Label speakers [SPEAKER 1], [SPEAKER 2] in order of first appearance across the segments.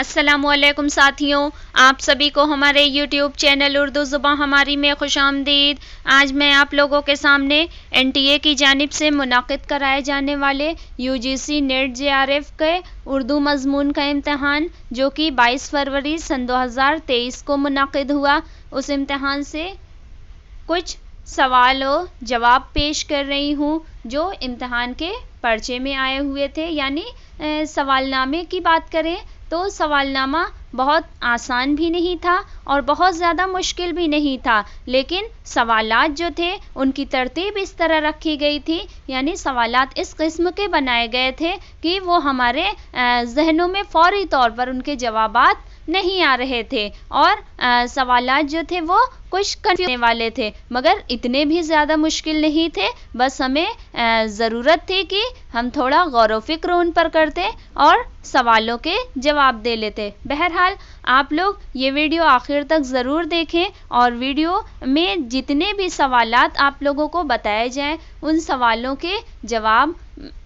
[SPEAKER 1] अस्सलामुअलैकुम साथियों, आप सभी को हमारे YouTube चैनल उर्दू ज़ुबान हमारी में खुशामदीद। आज मैं आप लोगों के सामने NTA की जानिब से मुनाकिद कराए जाने वाले UGC नेट JRF के उर्दू मज़मून का इम्तहान जो कि 22 फरवरी सन 2023 को मुनाकिद हुआ, उस इम्तहान से कुछ सवाल और जवाब पेश कर रही हूँ जो इम्तहान के पर्चे में आए हुए थे। यानी सवालनामे की बात करें तो सवालनामा बहुत आसान भी नहीं था और बहुत ज़्यादा मुश्किल भी नहीं था, लेकिन सवालात जो थे उनकी तरतीब इस तरह रखी गई थी, यानी सवालात इस किस्म के बनाए गए थे कि वो हमारे जहनों में फ़ौरी तौर पर उनके जवाबात नहीं आ रहे थे और सवालात जो थे वो कुछ करने वाले थे, मगर इतने भी ज़्यादा मुश्किल नहीं थे। बस हमें ज़रूरत थी कि हम थोड़ा गौर व फिक्र उन पर करते और सवालों के जवाब दे लेते। बहरहाल आप लोग ये वीडियो आखिर तक ज़रूर देखें और वीडियो में जितने भी सवालात आप लोगों को बताए जाएं उन सवालों के जवाब,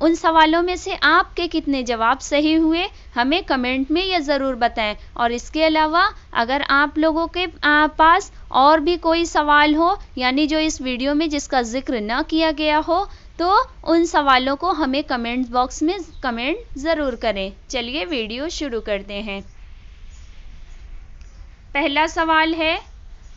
[SPEAKER 1] उन सवालों में से आपके कितने जवाब सही हुए हमें कमेंट में ये ज़रूर बताएं। और इसके अलावा अगर आप लोगों के पास और भी कोई सवाल हो, यानी जो इस वीडियो में जिसका जिक्र न किया गया हो, तो उन सवालों को हमें कमेंट बॉक्स में कमेंट ज़रूर करें। चलिए वीडियो शुरू करते हैं। पहला सवाल है,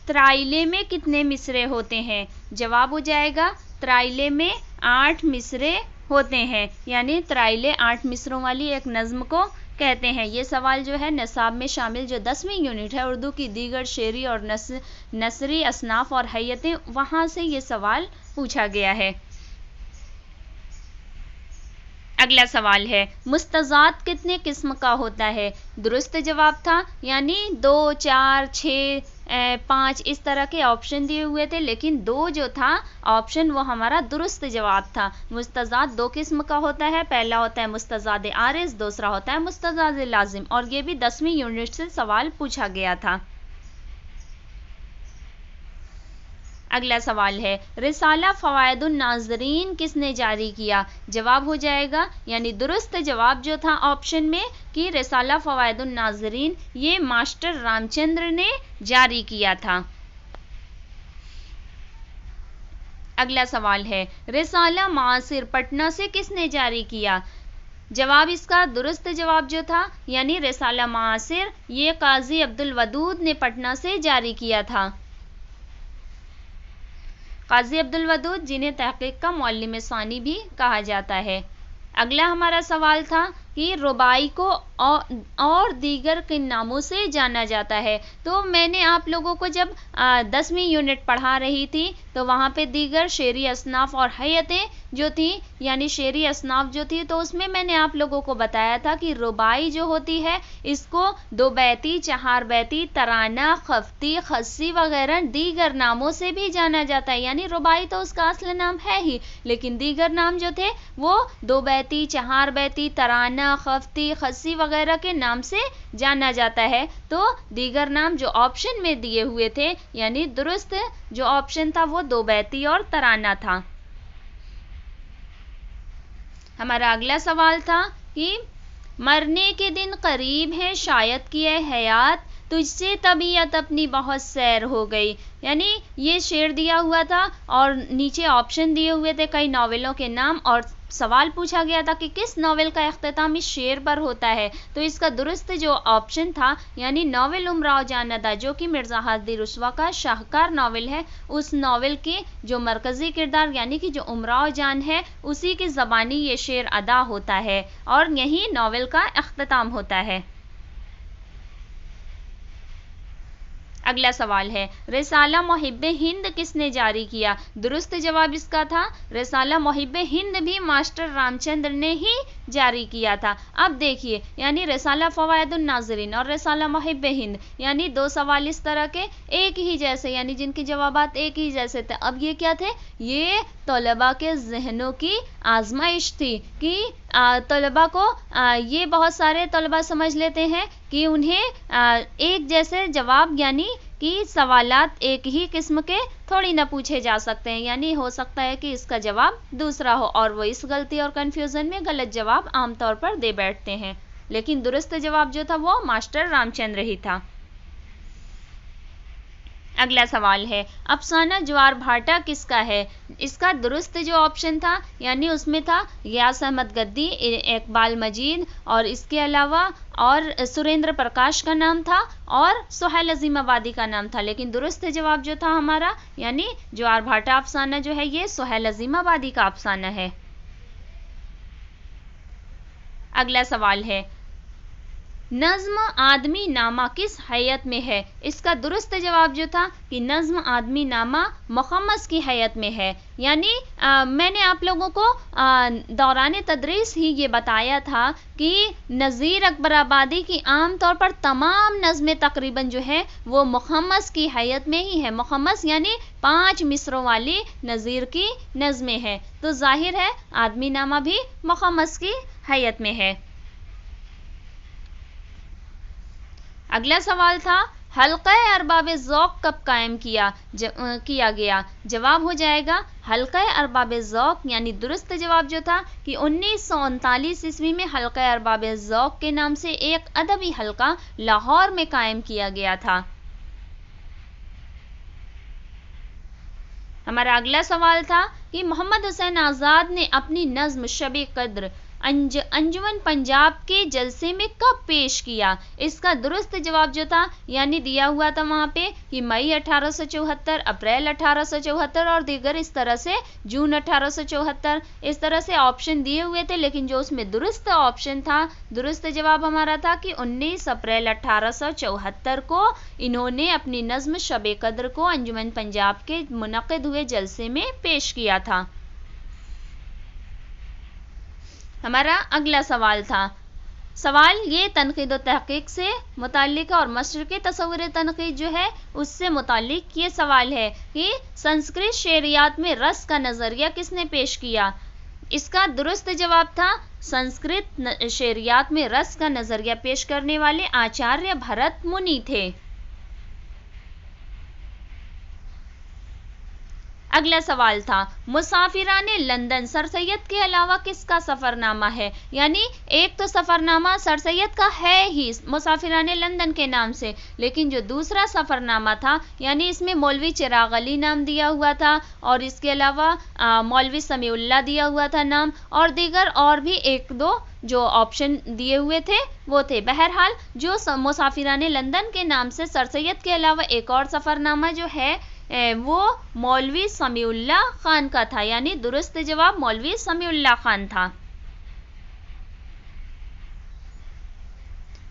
[SPEAKER 1] त्राइले में कितने मिसरे होते हैं? जवाब हो जाएगा त्राइले में 8 मिसरे होते हैं, यानी त्राइले 8 मिसरों वाली एक नज़्म को कहते हैं। ये सवाल जो है निसाब में शामिल जो 10वीं यूनिट है उर्दू की दीगर शेरी और नसरी असनाफ और हैयतें, वहाँ से ये सवाल पूछा गया है। अगला सवाल है, मुस्तज़ाद कितने किस्म का होता है? दुरुस्त जवाब था, यानी 2, 4, 6, 5 इस तरह के ऑप्शन दिए हुए थे, लेकिन 2 जो था ऑप्शन वो हमारा दुरुस्त जवाब था। मुस्तज़ाद 2 किस्म का होता है, पहला होता है मुस्तज़ाद आरिज़, दूसरा होता है मुस्तज़ाद लाजिम, और ये भी 10वीं यूनिट से सवाल पूछा गया था। अगला सवाल है, रिसाला फ़वाइदुन नाज़रीन किसने जारी किया? जवाब हो जाएगा, यानी दुरुस्त जवाब जो था ऑप्शन में कि रिसाला फ़वाइदुन नाज़रीन ये मास्टर रामचंद्र ने जारी किया था। अगला सवाल है, रिसाला मासिर पटना से किसने जारी किया? जवाब इसका दुरुस्त जवाब जो था, यानी रिसाला मासिर ये काजी अब्दुल वदूद ने पटना से जारी किया था। काजी अब्दुल वदूद जिन्हें तहक़ीक़ का मुअल्लिम सानी भी कहा जाता है। अगला हमारा सवाल था कि रुबाई को और दीगर किन नामों से जाना जाता है? तो मैंने आप लोगों को जब 10वीं यूनिट पढ़ा रही थी तो वहाँ पे दीगर शेरी असनाफ और हैयतें जो थी, यानी शेरी असनाफ जो थी, तो उसमें मैंने आप लोगों को बताया था कि रुबाई जो होती है इसको 2 बैती, 4 बैती, तराना, खफ्ती, खस्सी वगैरह दीगर नामों से भी जाना जाता है। यानी रुबाई तो उसका असली नाम है ही, लेकिन दीगर नाम जो थे वो 2 बैती, 4 बैती, तराना, खफ्ती, खस्सी वगैरह के नाम से जाना जाता है। तो दीगर नाम जो ऑप्शन में दिए हुए थे, यानी दुरुस्त जो ऑप्शन था वो 2 बैती और तराना था। हमारा अगला सवाल था कि मरने के दिन करीब है शायद कि ए हयात तुझसे तबीयत अपनी बहुत सैर हो गई। यानी ये शेर दिया हुआ था और नीचे ऑप्शन दिए हुए थे कई नावलों के नाम, और सवाल पूछा गया था कि किस नावल का इख्तिताम इस शेर पर होता है। तो इसका दुरुस्त जो ऑप्शन था, यानी नावल उमराव जान अदा जो कि मिर्ज़ा हादी रुस्वा का शाहकार नावल है, उस नावल के जो मरकज़ी किरदार यानी कि जो उमराव जान है उसी की ज़बानी ये शेर अदा होता है और यही नावल का इख्तिताम होता है। अगला सवाल है, रिसाला मुहिब्बे हिंद किसने जारी किया? दुरुस्त जवाब इसका था, रिसाला मुहिब्बे हिंद भी मास्टर रामचंद्र ने ही जारी किया था। अब देखिए, यानी रिसाला फ़वाइदुन नाज़रीन और रिसाला मुहिब्बे हिंद, यानी 2 सवाल इस तरह के एक ही जैसे, यानी जिनके जवाबात एक ही जैसे थे। अब ये क्या थे? ये तलबा के जहनों की आजमाइश थी कि तलबा को ये बहुत सारे तलबा समझ लेते हैं कि उन्हें एक जैसे जवाब, यानी कि सवालात एक ही किस्म के थोड़ी ना पूछे जा सकते हैं, यानी हो सकता है कि इसका जवाब दूसरा हो और वो इस गलती और कन्फ्यूज़न में गलत जवाब आमतौर पर दे बैठते हैं। लेकिन दुरुस्त जवाब जो था वो मास्टर रामचंद्र ही था। अगला सवाल है, अफसाना ज्वार भाटा किसका है? इसका दुरुस्त जो ऑप्शन था यानी उसमें था गियास अहमद गद्दी, इकबाल मजीद और इसके अलावा और सुरेंद्र प्रकाश का नाम था और सुहेल अजीमाबादी का नाम था। लेकिन दुरुस्त जवाब जो था हमारा यानी ज्वार भाटा अफसाना जो है ये सुहेल अजीमाबादी का अफसाना है। अगला सवाल है, नज्म आदमी नामा किस हैयत में है? इसका दुरुस्त जवाब जो था कि नज्म आदमी नामा मुखम्मस की हैयत में है। यानी मैंने आप लोगों को दौरान तदरीस ही ये बताया था कि नज़ीर अकबराबादी की आम तौर पर तमाम नज़में तकरीबन जो है वो मुखम्मस की हैयत में ही है। मुखम्मस यानी 5 मिसरों वाली नज़ीर की नज़में हैं, तो जाहिर है आदमी नामा भी मुखम्मस की हैयत में है। अगला सवाल था, हल्का अरबाब ज़ौक़ कब कायम किया गया? जवाब हो जाएगा हल्का अरबाब ज़ौक़ यानी दुरुस्त जवाब जो था कि 1939 ईस्वी में हल्का अरबाब ज़ौक़ के नाम से एक अदबी हल्का लाहौर में कायम किया गया था। हमारा अगला सवाल था कि मोहम्मद हुसैन आज़ाद ने अपनी नज़्म शब कद्र अंजुमन पंजाब के जलसे में कब पेश किया? इसका दुरुस्त जवाब जो था यानी दिया हुआ था वहाँ पे कि मई 1874, अप्रैल 1874 और दीगर इस तरह से जून 1874, इस तरह से ऑप्शन दिए हुए थे। लेकिन जो उसमें दुरुस्त ऑप्शन था, दुरुस्त जवाब हमारा था कि 19 अप्रैल 1874 को इन्होंने अपनी नज़्म शब कद्र को अंजुमन पंजाब के मुनक़िद हुए जलसे में पेश किया था। हमारा अगला सवाल था, सवाल ये तनक़ीद व तहक़ीक़ से मुताल्लिक़ और मशरिक़ी तसव्वुर तनक़ीद जो है उससे मुताल्लिक़ ये सवाल है कि संस्कृत शेरियात में रस का नज़रिया किसने पेश किया? इसका दुरुस्त जवाब था संस्कृत शेरियात में रस का नज़रिया पेश करने वाले आचार्य भरत मुनि थे। अगला सवाल था, मुसाफिराने लंदन सर सैयद के अलावा किसका सफ़रनामा है? यानी एक तो सफ़रनामा सर सैयद का है ही मुसाफिराने लंदन के नाम से, लेकिन जो दूसरा सफ़रनामा था यानी इसमें मौलवी चिराग अली नाम दिया हुआ था और इसके अलावा मौलवी समीउल्लाह दिया हुआ था नाम, और दीगर और भी एक दो जो ऑप्शन दिए हुए थे वो थे। बहरहाल जो मुसाफिराने लंदन के नाम से सर सैयद के अलावा एक और सफ़रनामा जो है वो मौलवी समीउल्लाह खान का था, यानी दुरुस्त जवाब मौलवी समीउल्लाह खान था।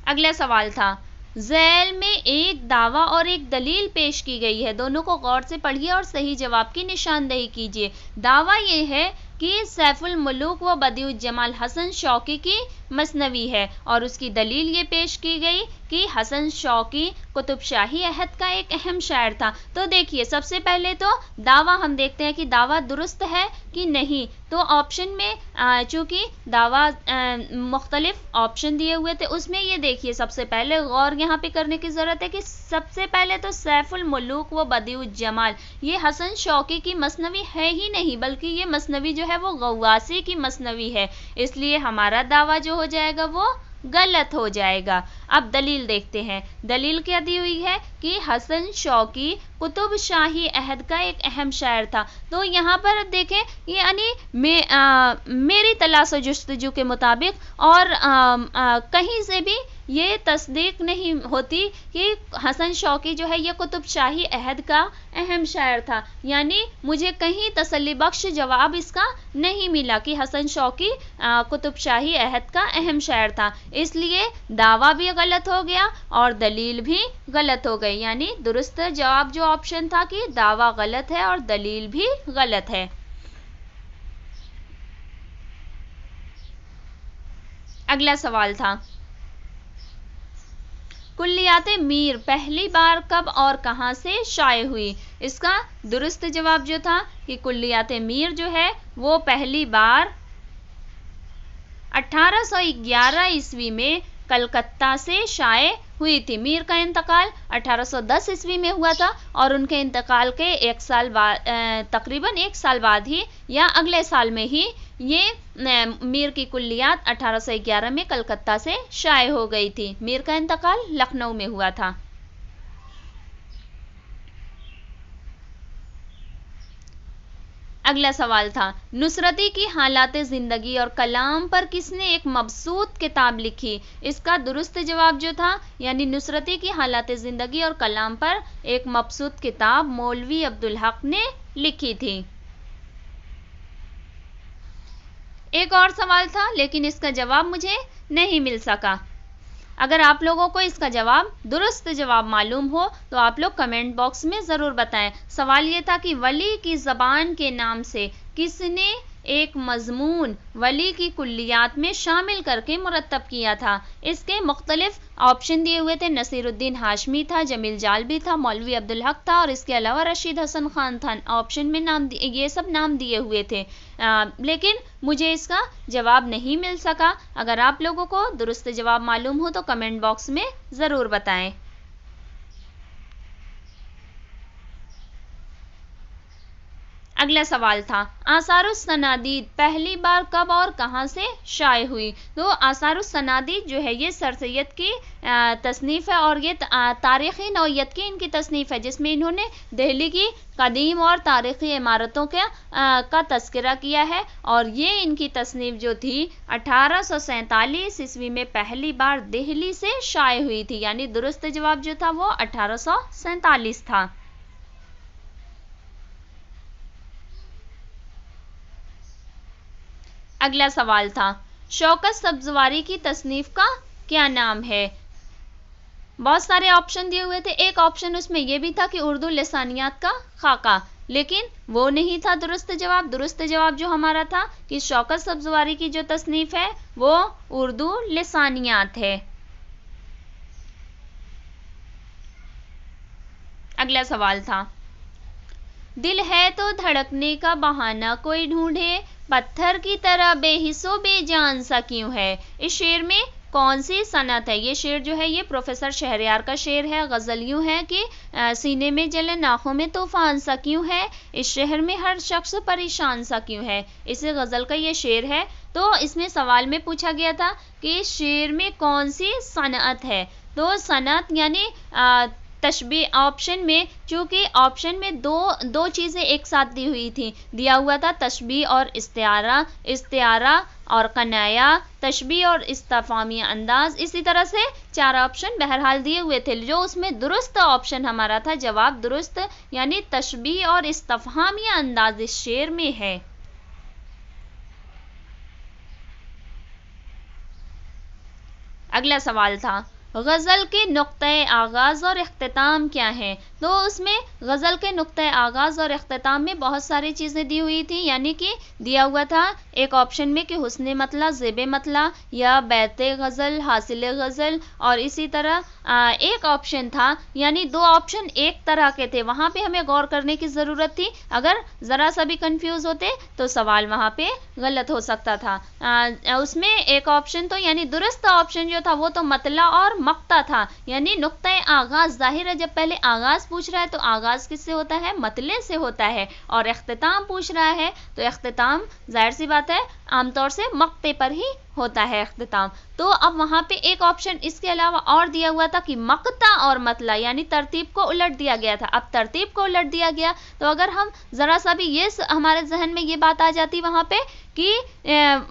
[SPEAKER 1] अगला सवाल था, ज़ैल में एक दावा और एक दलील पेश की गई है, दोनों को गौर से पढ़िए और सही जवाब की निशानदेही कीजिए। दावा ये है कि सैफुल मुलूक व बदिउज्जमाल हसन शौकी की मसनवी है और उसकी दलील ये पेश की गई कि हसन शौकी कुतुब शाही अहद का एक अहम शायर था। तो देखिए सबसे पहले तो दावा हम देखते हैं कि दावा दुरुस्त है कि नहीं। तो ऑप्शन में चूँकि दावा मुख्तलिफ ऑप्शन दिए हुए थे उसमें ये देखिए सबसे पहले गौर यहाँ पे करने की ज़रूरत है कि सबसे पहले तो सैफुल मुलूक व बदिउज्जमाल ये हसन शौकी की मसनवी है ही नहीं, बल्कि ये मसनवी जो है वो गवासी की मसनवी है, इसलिए हमारा दावा जो हो जाएगा वो गलत हो जाएगा। अब दलील देखते हैं, दलील क्या दी हुई है कि हसन शौकी कुतुब शाही अहद का एक अहम शायर था। तो यहाँ पर देखें यानी मेरी तलाश जुस्तजू के मुताबिक और कहीं से भी ये तस्दीक नहीं होती कि हसन शौकी जो है ये कुतुब शाही अहद का अहम शायर था, यानी मुझे कहीं तसल्ली बख्श जवाब इसका नहीं मिला कि हसन शौकी कुतुब शाही अहद का अहम शायर था, इसलिए दावा भी गलत हो गया और दलील भी गलत हो गई। यानी दुरुस्त जवाब जो ऑप्शन था कि दावा गलत है और दलील भी गलत है। अगला सवाल था, कुल्लियात मीर पहली बार कब और कहां से शाये हुई? इसका दुरुस्त जवाब जो था कि कुल्लियात मीर जो है वो पहली बार 1811 ईस्वी में कलकत्ता से शाये हुई थी। मीर का इंतकाल 1810 ईस्वी में हुआ था और उनके इंतकाल के एक साल बाद, तकरीबन एक साल बाद ही या अगले साल में ही ये मीर की कुल्लियात 1811 में कलकत्ता से शाये हो गई थी। मीर का इंतकाल लखनऊ में हुआ था। अगला सवाल था, नुसरती की हालात ज़िंदगी और कलाम पर किसने एक मबसूत किताब लिखी? इसका दुरुस्त जवाब जो था, यानी नुसरती की हालात ज़िंदगी और कलाम पर एक मबसूत किताब मौलवी अब्दुल हक ने लिखी थी। एक और सवाल था लेकिन इसका जवाब मुझे नहीं मिल सका। अगर आप लोगों को इसका जवाब दुरुस्त जवाब मालूम हो तो आप लोग कमेंट बॉक्स में ज़रूर बताएं। सवाल ये था कि वली की ज़बान के नाम से किसने एक मज़मून वली की कुल्लियात में शामिल करके मुरत्तब किया था? इसके मुख्तलिफ ऑप्शन दिए हुए थे। नसीरुद्दीन हाशमी था, जमील जालबी था, मौलवी अब्दुल हक था और इसके अलावा रशीद हसन खान था। ऑप्शन में नाम ये सब नाम दिए हुए थे, लेकिन मुझे इसका जवाब नहीं मिल सका। अगर आप लोगों को दुरुस्त जवाब मालूम हो तो कमेंट बॉक्स में ज़रूर बताएं। अगला सवाल था, आसारुस सनादीद पहली बार कब और कहाँ से शाये हुई? तो आसारुस सनादीद जो है ये सर सैयद की तसनीफ़ है और ये तारीख़ी नौइयत की इनकी तसनीफ़ है, जिसमें इन्होंने दिल्ली की कदीम और तारीख़ी इमारतों का तस्करा किया है। और ये इनकी तसनीफ़ जो थी 1847 ईस्वी में पहली बार दिल्ली से शाये हुई थी, यानी दुरुस्त जवाब जो था वो 1847 था। अगला सवाल था, शौकत सब्ज़वारी की तसनीफ़ का क्या नाम है? बहुत सारे ऑप्शन दिए हुए थे। एक ऑप्शन उसमें यह भी था कि उर्दू लिसानियात का खाका, लेकिन वो नहीं था दुरुस्त जवाब। दुरुस्त जवाब जो हमारा था कि शौकत सब्ज़वारी की जो तसनीफ़ है वो उर्दू लिसानियात है। अगला सवाल था, दिल है तो धड़कने का बहाना कोई ढूंढे, पत्थर की तरह बेहिस्सो बेजान सा क्यों है? इस शेर में कौन सी सनत है? ये शेर जो है ये प्रोफेसर शहरयार का शेर है। गज़ल यूँ है कि सीने में जले नाखों में तूफान सा क्यों है, इस शहर में हर शख्स परेशान सा क्यों है। इस गज़ल का ये शेर है। तो इसमें सवाल में पूछा गया था कि शेर में कौन सी सनत है? तो सनत यानी तशबीह। ऑप्शन में, चूँकि ऑप्शन में दो चीज़ें एक साथ दी हुई थी, दिया हुआ था तशबीह और इस्तिआरा और कनाया, तशबीह और इस्तिफ़ामी अंदाज। इसी तरह से 4 ऑप्शन बहरहाल दिए हुए थे, जो उसमें दुरुस्त ऑप्शन हमारा था, जवाब दुरुस्त, यानी तशबीह और इस्तिफ़ामी अंदाज इस शेर में है। अगला सवाल था, गज़ल के नुक्ते आगाज़ और इख्तिताम क्या है? तो उसमें गज़ल के नुक्ते आगाज़ और इख्तिताम में बहुत सारी चीज़ें दी हुई थी, यानी कि दिया हुआ था एक ऑप्शन में कि हुस्न मतला, ज़ेब मतला या बैते गज़ल, हासिल गज़ल, और इसी तरह एक ऑप्शन था, यानी 2 ऑप्शन एक तरह के थे। वहाँ पे हमें गौर करने की ज़रूरत थी। अगर ज़रा सा भी कंफ्यूज होते तो सवाल वहाँ पे गलत हो सकता था। उसमें एक ऑप्शन तो यानी दुरुस्त ऑप्शन जो था वो तो मतला और मक्ता था, यानी नुक्ते आगाज़। ज़ाहिर है जब पहले आगाज़ पूछ रहा है तो आगाज़ किससे होता है? मतले से होता है। और इख्तिताम पूछ रहा है तो इख्तिताम ज़ाहिर सी बात है आमतौर से मक्ते पर ही होता है इख्तिताम। तो अब वहाँ पे एक ऑप्शन इसके अलावा और दिया हुआ था कि मक्ता और मतला, यानी तरतीब को उलट दिया गया था। अब तरतीब को उलट दिया गया तो अगर हम ज़रा सा भी ये हमारे जहन में ये बात आ जाती वहाँ पे कि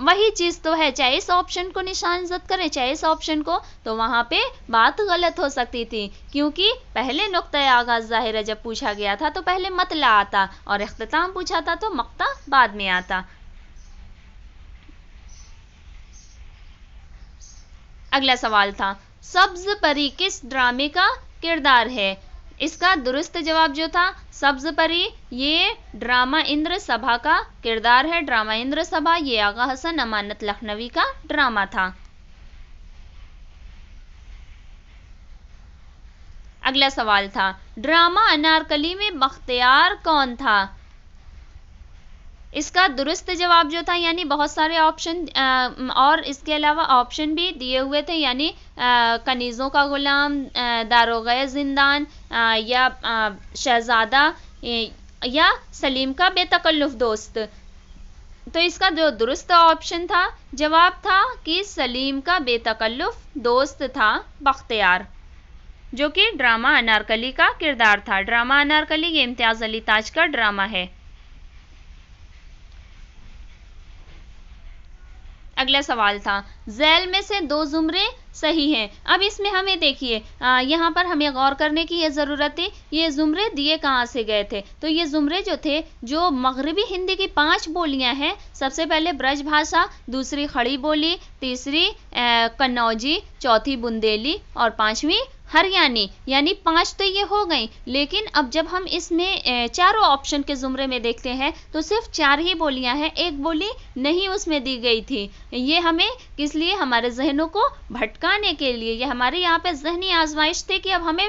[SPEAKER 1] वही चीज़ तो है, चाहे इस ऑप्शन को निशानजद करें चाहे इस ऑप्शन को, तो वहाँ पे बात गलत हो सकती थी, क्योंकि पहले नुक्ता आगाज़ ज़ाहिर है जब पूछा गया था तो पहले मतला आता और इख्तिताम पूछा था तो मक्ता बाद में आता। अगला सवाल था, सब्ज़ परी किस ड्रामे का किरदार है? इसका दुरुस्त जवाब जो था सब्ज़ परी ये ड्रामा इंद्र सभा का किरदार है। ड्रामा इंद्र सभा ये आगा हसन अमानत लखनवी का ड्रामा था। अगला सवाल था, ड्रामा अनारकली में बख्तियार कौन था? इसका दुरुस्त जवाब जो था, यानी बहुत सारे ऑप्शन और इसके अलावा ऑप्शन भी दिए हुए थे, यानी कनीज़ों का गुलाम, दारोगा जिंदान, या शहजादा, या सलीम का बेतकल्लुफ दोस्त। तो इसका जो दुरुस्त ऑप्शन था, जवाब था कि सलीम का बेतकल्लुफ दोस्त था बख्तियार, जो कि ड्रामा अनारकली का किरदार था। ड्रामा अनारकली ये इम्तियाज अली ताज का ड्रामा है। अगला सवाल था, झैल में से दो जुमरे सही हैं। अब इसमें हमें देखिए, यहाँ पर हमें गौर करने की ये ज़रूरत है, ये जुमरे दिए कहाँ से गए थे। तो ये जुमरे जो थे, जो मगरबी हिंदी की 5 बोलियाँ हैं, सबसे पहले ब्रज भाषा, दूसरी खड़ी बोली, तीसरी कन्नौजी, चौथी बुंदेली और 5वीं हरियाणी, यानी 5 तो ये हो गई। लेकिन अब जब हम इसमें चारों ऑप्शन के जुमरे में देखते हैं तो सिर्फ 4 ही बोलियां हैं, एक बोली नहीं उसमें दी गई थी। ये हमें किस लिए, हमारे जहनों को भटकाने के लिए, ये हमारे यहाँ पे जहनी आजमाइश थी कि अब हमें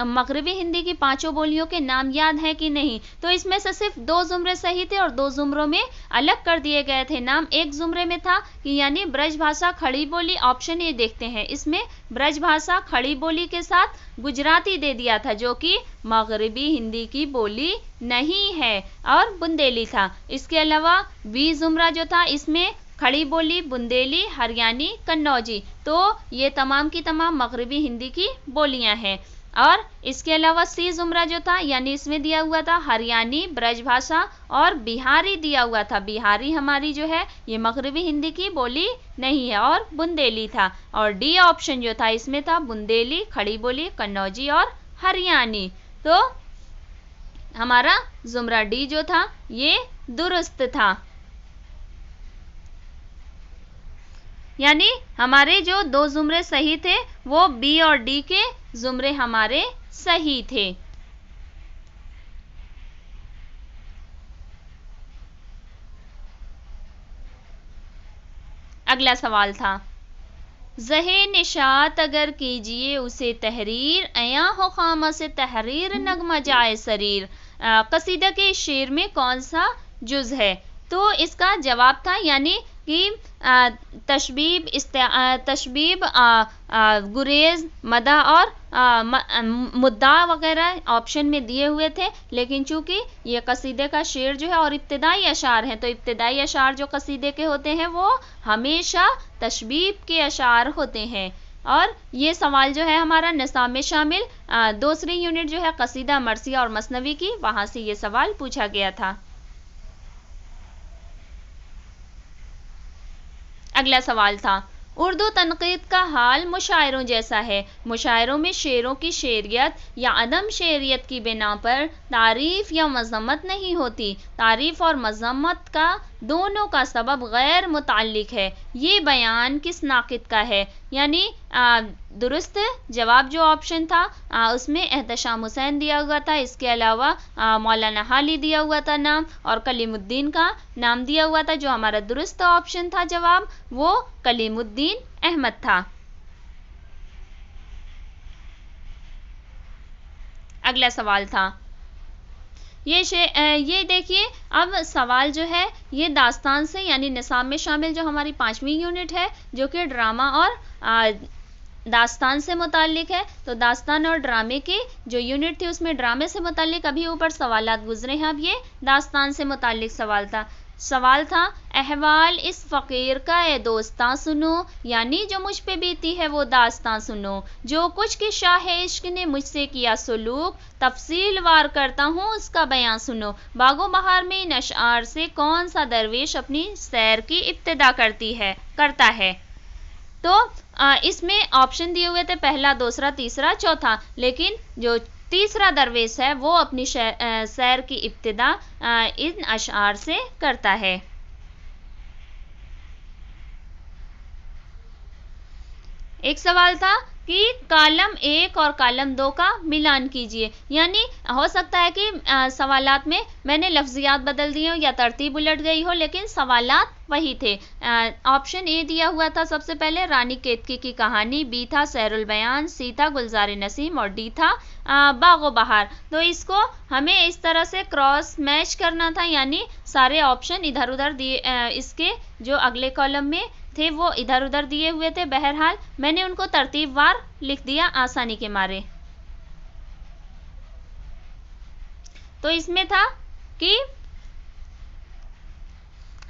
[SPEAKER 1] मगरबी हिंदी की 5 बोलियों के नाम याद हैं कि नहीं। तो इसमें से सिर्फ 2 जुमरे सही थे और 2 जुमरों में अलग कर दिए गए थे नाम। एक जुमरे में था कि यानी ब्रज भाषा खड़ी बोली, ऑप्शन ये देखते हैं, इसमें ब्रज भाषा खड़ी बोली के साथ गुजराती दे दिया था, जो कि मगरबी हिंदी की बोली नहीं है, और बुंदेली था। इसके अलावा बी जुमरा जो था, इसमें खड़ी बोली, बुंदेली, हरियाणी, कन्नौजी, तो ये तमाम की तमाम मगरबी हिंदी की बोलियां हैं। और इसके अलावा सी जुमरा जो था, यानी इसमें दिया हुआ था हरियाणी, ब्रजभाषा और बिहारी दिया हुआ था। बिहारी हमारी जो है ये मगरबी हिंदी की बोली नहीं है, और बुंदेली था। और डी ऑप्शन जो था, इसमें था बुंदेली, खड़ी बोली, कन्नौजी और हरियाणी। तो हमारा जुमरा डी जो था ये दुरुस्त था, यानी हमारे जो 2 जुमरे सही थे वो बी और डी के जुमरे हमारे सही थे। अगला सवाल था, ज़हे निशात अगर कीजिए उसे तहरीर, अया हो खामा से तहरीर नगमा जाए शरीर। कसीदा के शेर में कौन सा जुज है। तो इसका जवाब था, यानी कि तशबीब, तशबीब, गुरेज, मदा और मुद्दा वगैरह ऑप्शन में दिए हुए थे। लेकिन चूंकि ये कसीदे का शेर जो है और इब्तिदाई अशार हैं, तो इब्तिदाई अशार जो कसीदे के होते हैं वो हमेशा तशबीब के अशार होते हैं। और ये सवाल जो है हमारा निसाब में शामिल दूसरी यूनिट जो है कसीदा मरसिया और मसनवी की, वहाँ से ये सवाल पूछा गया था। अगला सवाल था, उर्दू तनकीद का हाल मुशायरों जैसा है। मुशायरों में शेरों की शेरियत या अदम शेरियत की बिना पर तारीफ या मजम्मत नहीं होती। तारीफ और मजम्मत का दोनों का सबब गैर मुताल्लिक है। ये बयान किस नाकिद का है। यानी दुरुस्त जवाब जो ऑप्शन था उसमें एहतशाम हुसैन दिया हुआ था, इसके अलावा मौलाना हाली दिया हुआ था नाम, और कलीमुद्दीन का नाम दिया हुआ था। जो हमारा दुरुस्त ऑप्शन था जवाब वो कलीमुद्दीन अहमद था। अगला सवाल था, ये देखिए, अब सवाल जो है ये दास्तान से, यानी निसाब में शामिल जो हमारी 5वीं यूनिट है जो कि ड्रामा और दास्तान से मुताल्लिक है। तो दास्तान और ड्रामे की जो यूनिट थी उसमें ड्रामे से मुताल्लिक अभी ऊपर सवालात गुजरे हैं, अब ये दास्तान से मुताल्लिक सवाल था अहवाल इस फ़कीर का ए दोस्तां सुनो, यानी जो मुझ पे बीती है वो दास्तां सुनो। जो कुछ कि शाह इश्क ने मुझसे किया सुलूक, तफसील वार करता हूँ उसका बयां सुनो। बागो बहार में इन अशआर से कौन सा दरवेश अपनी सैर की इब्तिदा करता है। तो इसमें ऑप्शन दिए हुए थे पहला, दूसरा, तीसरा, चौथा, लेकिन जो तीसरा दरवेश है वो अपनी सैर की इब्तिदा इन अशआर से करता है। एक सवाल था कि कॉलम 1 और कॉलम 2 का मिलान कीजिए। यानी हो सकता है कि सवालात में मैंने लफ्जियात बदल दिए हो या तरतीब उलट गई हो, लेकिन सवालात वही थे। ऑप्शन ए दिया हुआ था सबसे पहले रानी केतकी की कहानी, बी था सहरुल बयान, सी था गुलजार नसीम और डी था बागो बहार। तो इसको हमें इस तरह से क्रॉस मैच करना था, यानी सारे ऑप्शन इधर उधर दिए, इसके जो अगले कॉलम में थे वो इधर उधर दिए हुए थे। बहरहाल मैंने उनको तरतीबवार लिख दिया आसानी के मारे। तो इसमें था कि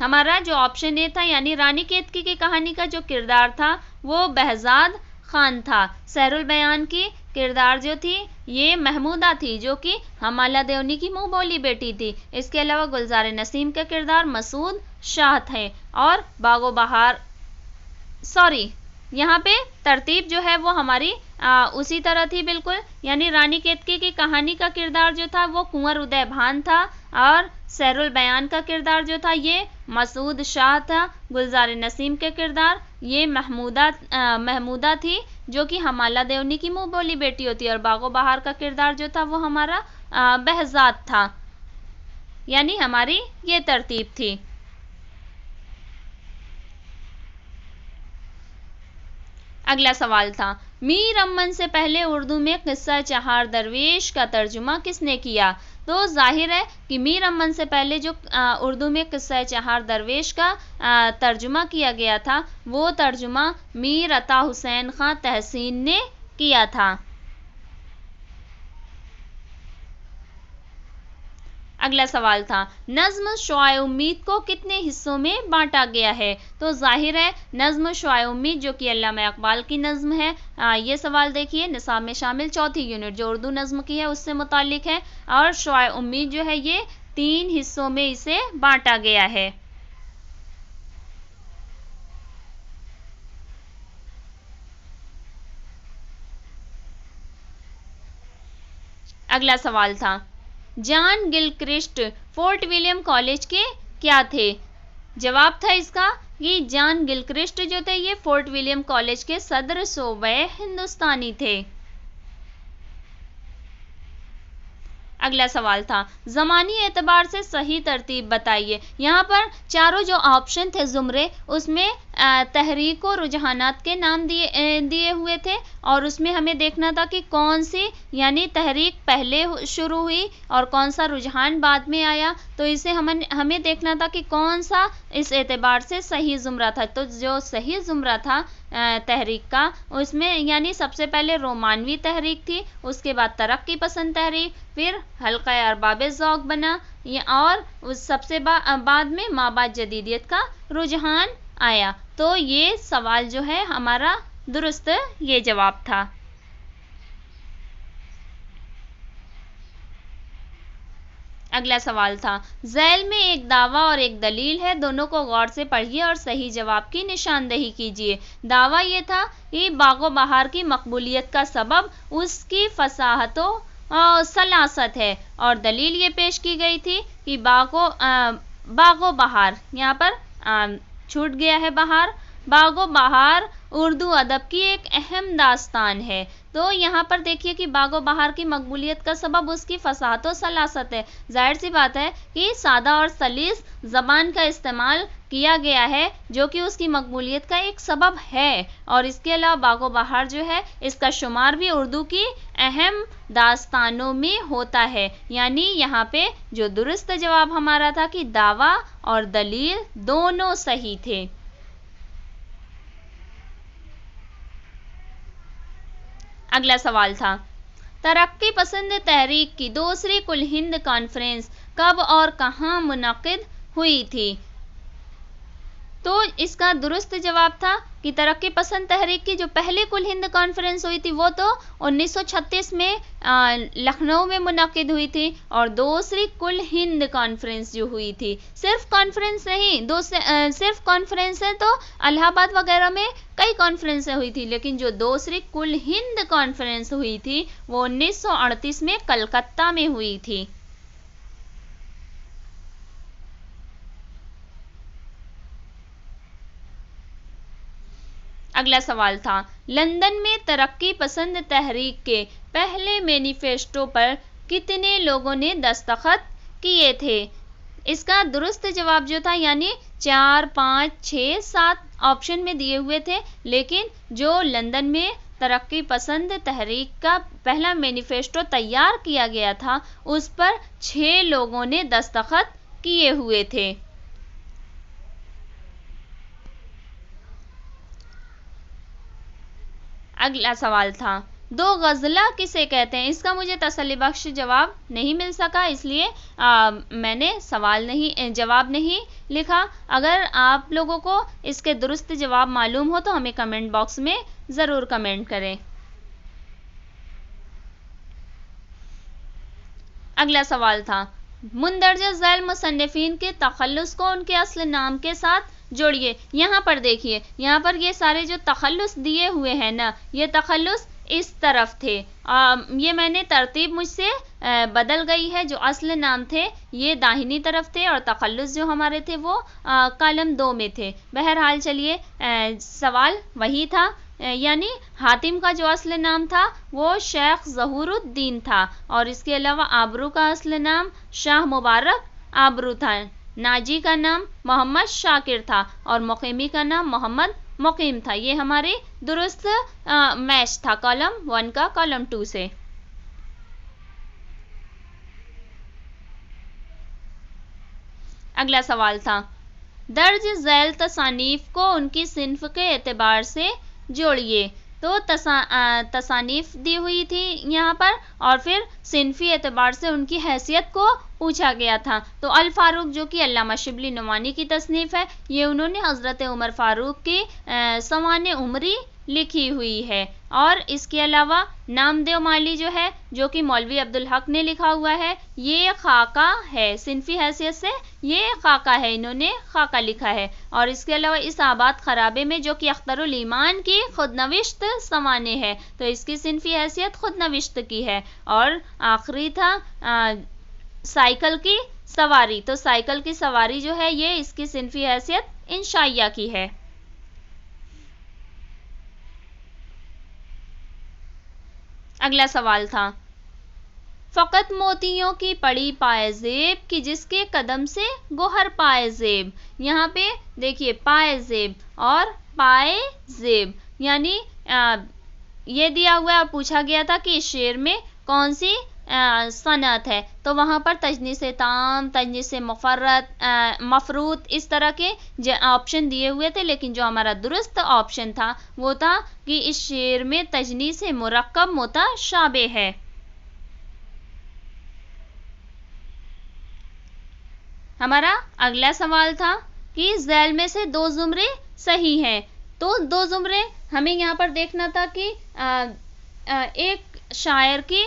[SPEAKER 1] हमारा जो ऑप्शन ए था, यानी रानी केतकी की कहानी का जो किरदार था वो behzad खान था। सहरुल बयान की किरदार जो थी ये महमूदा थी, जो कि हमाला देवनी की मुंह बोली बेटी थी। इसके अलावा गुलजार नसीम का किरदार मसूद शाह थे। और बागो बहार, सॉरी, यहाँ पे तरतीब जो है वो हमारी उसी तरह थी बिल्कुल। यानी रानी केतकी की कहानी का किरदार जो था वो कुंवर उदय भान था, और सहरुल बयान का किरदार जो था ये मसूद शाह था। गुलजार नसीम के किरदार ये महमूदा थी, जो कि हमाला देवनी की मुंह बोली बेटी होती है। और बागो बहार का किरदार जो था वो हमारा behzad था। यानी हमारी ये तरतीब थी। अगला सवाल था, मीर अमन से पहले उर्दू में किस्सा चहार दरवेश का तर्जुमा किसने किया? तो जाहिर है कि मीर अमन से पहले जो उर्दू में किस्सा चहार दरवेश का तर्जुमा किया गया था वो तर्जुमा मीर अता हुसैन खां तहसीन ने किया था। अगला सवाल था, नज्म शुआए उम्मीद को कितने हिस्सों में बांटा गया है? तो जाहिर है नज्म शुआए उम्मीद जो कि अल्लामा इकबाल की नज्म है। ये सवाल देखिए, निसाब में शामिल चौथी यूनिट जो उर्दू नज्म की है उससे मुतालिक है। और शुआए उम्मीद जो है ये 3 हिस्सों में इसे बांटा गया है। अगला सवाल था, John Gilchrist fort William college के क्या थे? जवाब था इसका कि जॉन गिलक्रिस्ट जो थे ये फोर्ट विलियम कॉलेज के सदर सूबे हिंदुस्तानी थे। अगला सवाल था, ज़मानी एतबार से सही तरतीब बताइए। यहाँ पर चारों जो ऑप्शन थे ज़ुमरे, उसमें तहरीक और रुझानात के नाम दिए हुए थे, और उसमें हमें देखना था कि कौन सी यानी तहरीक पहले शुरू हुई और कौन सा रुझान बाद में आया। तो इसे हमें देखना था कि कौन सा इस एतबार से सही ज़ुमरा था। तो जो सही ज़ुमरा था तहरीक का, उसमें यानी सबसे पहले रोमानवी तहरीक थी, उसके बाद तरक्की पसंद तहरीक, फिर हल्का अरबाब ज़ौक़ बना, और उस सबसे बाद में माबाद जदीदियत का रुझान आया। तो ये सवाल जो है हमारा दुरुस्त ये जवाब था। अगला सवाल था, झैल में एक दावा और एक दलील है, दोनों को गौर से पढ़िए और सही जवाब की निशानदेही कीजिए। दावा ये था कि बागो बहार की मकबूलियत का सबब उसकी फसाहतों सलासत है, और दलील ये पेश की गई थी कि बागो बहार, यहाँ पर छूट गया है बहार, बागो बहार उर्दू अदब की एक अहम दास्तान है। तो यहाँ पर देखिए कि बागो बहार की मकबूलियत का सबब उसकी फसाहत और सलासत है। जाहिर सी बात है कि सादा और सलीस ज़बान का इस्तेमाल किया गया है, जो कि उसकी मकबूलियत का एक सबब है। और इसके अलावा बागो बहार जो है इसका शुमार भी उर्दू की अहम दास्तानों में होता है। यानी यहाँ पे जो दुरुस्त जवाब हमारा था कि दावा और दलील दोनों सही थे। अगला सवाल था, तरक्की पसंद तहरीक की दूसरी कुल हिंद कॉन्फ्रेंस कब और कहाँ मुनक़िद हुई थी? तो इसका दुरुस्त जवाब था कि तरक्की पसंद तहरीक की जो पहली कुल हिंद कॉन्फ्रेंस हुई थी वो तो 1936 में लखनऊ में मुनक़िद हुई थी, और दूसरी कुल हिंद कॉन्फ्रेंस जो हुई थी, सिर्फ कॉन्फ्रेंस नहीं, सिर्फ कॉन्फ्रेंस है तो इलाहाबाद वगैरह में कई कॉन्फ्रेंसें हुई थी, लेकिन जो दूसरी कुल हिंद कॉन्फ्रेंस हुई थी वो 1938 में कलकत्ता में हुई थी। अगला सवाल था, लंदन में तरक्की पसंद तहरीक के पहले मैनिफेस्टो पर कितने लोगों ने दस्तखत किए थे? इसका दुरुस्त जवाब जो था यानी 4, 5, 6, 7 ऑप्शन में दिए हुए थे, लेकिन जो लंदन में तरक्की पसंद तहरीक का पहला मैनिफेस्टो तैयार किया गया था उस पर 6 लोगों ने दस्तखत किए हुए थे। अगला सवाल था, दो गज़ला किसे कहते हैं? इसका मुझे तसल्ली बख्श जवाब नहीं मिल सका, इसलिए मैंने जवाब नहीं लिखा। अगर आप लोगों को इसके दुरुस्त जवाब मालूम हो तो हमें कमेंट बॉक्स में ज़रूर कमेंट करें। अगला सवाल था, मुंदरजा झैल मुसन्निफीन के तखल्लुस को उनके असल नाम के साथ जोड़िए। यहाँ पर देखिए, यहाँ पर ये सारे जो तखल्लुस दिए हुए हैं ना, ये तखल्लुस इस तरफ थे। ये मैंने तरतीब मुझसे बदल गई है। जो असल नाम थे ये दाहिनी तरफ थे और तखल्लुस जो हमारे थे वो कॉलम 2 में थे। बहरहाल चलिए, सवाल वही था, यानी हातिम का जो असल नाम था वो शेख ज़हूरुद्दीन था और इसके अलावा आबरू का असल नाम शाह मुबारक आबरू था। नाजी का नाम मोहम्मद शाकिर था और मुकीमी का नाम मोहम्मद मुकीम था। ये हमारे दुरुस्त मैच था कॉलम 1 का कॉलम 2 से। अगला सवाल था, दर्ज झैल तसानीफ को उनकी सिन्फ के एतबार से जोड़िए। तो तसानीफ दी हुई थी यहाँ पर और फिर सिन्फी एतबार से उनकी हैसियत को पूछा गया था। तो अल फारूक जो कि अल्लामा शिबली नुमानी की तसनीफ़ है, ये उन्होंने हज़रत उमर फारूक की सवाने उमरी लिखी हुई है। और इसके अलावा नामदेव माली जो है, जो कि मौलवी अब्दुल हक ने लिखा हुआ है, ये खाका है, सिन्फी हैसियत से ये खाका है, इन्होंने खाका लिखा है। और इसके अलावा इस आबाद खराबे में जो कि अख्तरुल ईमान की खुद नविश्त सवाने है, तो इसकी सिन्फी हैसियत खुद नविश्त की है। और आखिरी था साइकिल की सवारी, तो साइकिल की सवारी जो है ये इसकी सिन्फी हैसियत इंशाइया की है। अगला सवाल था, फ़कत मोतियों की पड़ी पायजेब की जिसके कदम से गोहर पायजेब। यहाँ पे देखिए पायजेब और पायजेब यानी ये दिया हुआ है और पूछा गया था कि इस शेर में कौन सी सनत है, तो वहाँ पर तजनीस ताम, तजनीस मुफर्रत, मफरूत, इस तरह के ऑप्शन दिए हुए थे। लेकिन जो हमारा दुरुस्त ऑप्शन था वो था कि इस शेर में तजनीस मुरक्कब मुताशाबे है। हमारा अगला सवाल था कि झैल में से 2 जुमरे सही हैं। तो 2 जुमरे हमें यहाँ पर देखना था कि एक शायर की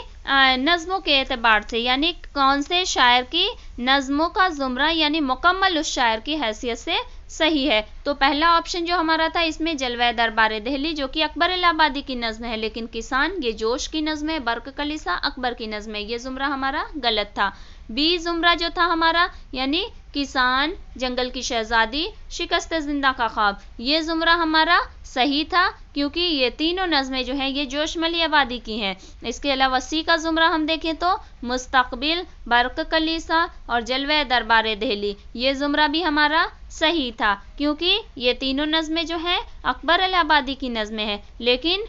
[SPEAKER 1] नज़्मों के एतबार से, यानी कौन से शायर की नज़्मों का जुमरा यानी मुकम्मल उस शायर की हैसियत से सही है। तो पहला ऑप्शन जो हमारा था इसमें जलवा दरबार दिल्ली जो कि अकबर इलाहाबादी की नज़्म है, लेकिन किसान ये जोश की नज़्म है, बर्क कलीसा अकबर की नज़्म है, ये जुमरा हमारा गलत था। बी जुमरा जो था हमारा यानी किसान, जंगल की शहजादी, शिकस्त जिंदा का ख्वाब, ये जुमरा हमारा सही था क्योंकि ये तीनों नज़में जो हैं ये जोशमली आबादी की हैं। इसके अलावा सी का जुमरा हम देखें तो मुस्तकबिल, बर्क कलीसा और जलवा दरबार दिल्ली, ये जुमरा भी हमारा सही था क्योंकि ये तीनों नज़में जो हैं अकबर इलाहाबादी की नज़में हैं। लेकिन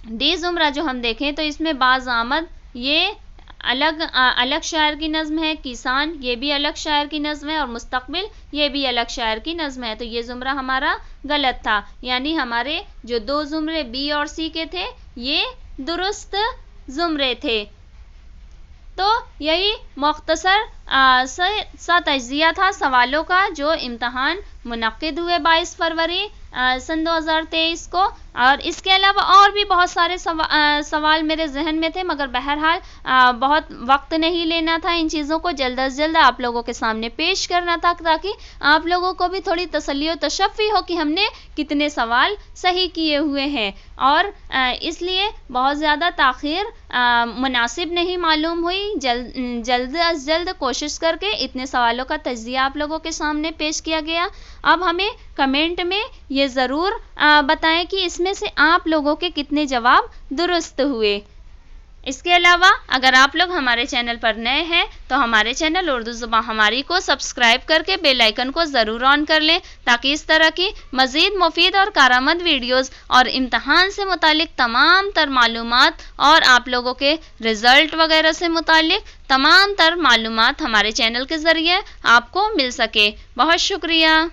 [SPEAKER 1] डी जुमरा जो हम देखें तो इसमें बाज़ आमद ये अलग शायर की नज़्म है, किसान ये भी अलग शायर की नज़्म है और मुस्तकबिल ये भी अलग शायर की नज़्म है, तो ये जुमरा हमारा गलत था। यानी हमारे जो 2 जुमरे बी और सी के थे ये दुरुस्त जुमरे थे। तो यही मुख्तसर सा तज्ज़िया था सवालों का जो इम्तहान मुनक्किद हुए 22 फरवरी सन 2023 को। और इसके अलावा और भी बहुत सारे सवाल मेरे जहन में थे, मगर बहरहाल बहुत वक्त नहीं लेना था, इन चीज़ों को जल्द अज जल्द आप लोगों के सामने पेश करना था, ताकि आप लोगों को भी थोड़ी तसल्ली और तशफ़ी हो कि हमने कितने सवाल सही किए हुए हैं। और इसलिए बहुत ज़्यादा ताख़ीर मुनासिब नहीं मालूम हुई। जल्द अज जल्द कोशिश करके इतने सवालों का तज्ज़िया आप लोगों के सामने पेश किया गया। अब हमें कमेंट में ये ज़रूर बताएं कि इसमें से आप लोगों के कितने जवाब दुरुस्त हुए। इसके अलावा अगर आप लोग हमारे चैनल पर नए हैं तो हमारे चैनल उर्दू ज़ुबान हमारी को सब्सक्राइब करके बेल आइकन को ज़रूर ऑन कर लें, ताकि इस तरह की मज़ीद मुफीद और कारआमद वीडियोस और इम्तहान से मुतालिक तमाम तर मालूमात और आप लोगों के रिज़ल्ट वगैरह से मुतालिक तमाम तर मालूमात हमारे चैनल के ज़रिए आपको मिल सके। बहुत शुक्रिया।